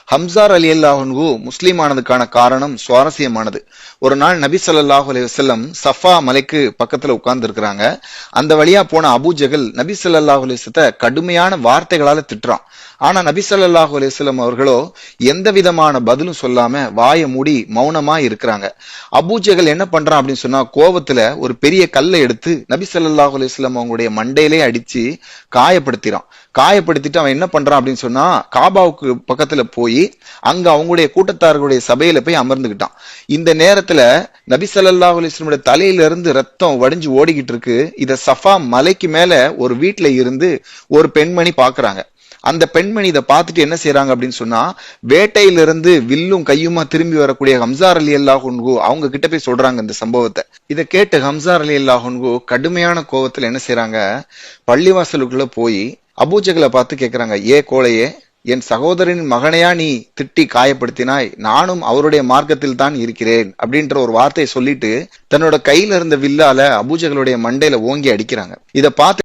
ஹம்சார் ரலியல்லாஹு அன்ஹு முஸ்லீம் ஆனதுக்கான காரணம் சுவாரஸ்யமானது. ஒரு நாள் நபி ஸல்லல்லாஹு அலைஹி வஸல்லம் சஃபா மலைக்கு பக்கத்துல உட்கார்ந்து இருக்கிறாங்க. அந்த வழியா போன அபூ ஜஹல் நபி ஸல்லல்லாஹு அலைஹி வஸல்லத்தை கடுமையான வார்த்தைகளால திட்டுறான். ஆனா நபி ஸல்லல்லாஹு அலைஹி வஸல்லம் அவர்களோ எந்த விதமான பதிலும் சொல்லாம வாயை மூடி மௌனமா இருக்கிறாங்க. அபூ ஜஹல் என்ன பண்றான் அப்படின்னு சொன்னா, கோவத்துல ஒரு பெரிய கல்லை எடுத்து நபி ஸல்லல்லாஹு அலைஹி வஸல்லம் அவங்களுடைய மண்டையிலே அடிச்சு காயப்படுத்திறான். காயப்படுத்திட்டு அவன் என்ன பண்றான் அப்படின்னு சொன்னா, காபாவுக்கு பக்கத்துல போய் அங்க அவங்களுடைய கூட்டத்தார்களுடைய சபையில போய் அமர்ந்துகிட்டான். இந்த நேரத்துல நபி ஸல்லல்லாஹு அலைஹி வஸல்லம் தலையில இருந்து ரத்தம் வடிஞ்சு ஓடிக்கிட்டு இருக்கு. இத சஃபா மலைக்கு மேல ஒரு வீட்டுல இருந்து ஒரு பெண்மணி பாக்குறாங்க. அந்த பெண்மணி இதை பார்த்துட்டு என்ன செய்யறாங்க அப்படின்னு சொன்னா, வேட்டையிலிருந்து வில்லும் கையுமா திரும்பி வரக்கூடிய ஹம்சார் ரலியல்லாஹு அன்ஹு அவங்க கிட்ட போய் சொல்றாங்க இந்த சம்பவத்தை. இதை கேட்டு ஹம்சார் ரலியல்லாஹு அன்ஹு கடுமையான கோவத்துல என்ன செய்யறாங்க, பள்ளிவாசலுக்குள்ள போய் அபூ ஜஹலை பார்த்து கேட்கிறாங்க, ஏ கோழையே, என் சகோதரனின் மகனையா நீ திட்டி காயப்படுத்தினாய்? நானும் அவருடைய மார்க்கத்தில் தான் இருக்கிறேன் அப்படின்ற ஒரு வார்த்தையை சொல்லிட்டு தன்னோட கையில இருந்த வில்லால அபூ ஜஹலுடைய மண்டையில ஓங்கி அடிக்கிறாங்க. இதை பார்த்து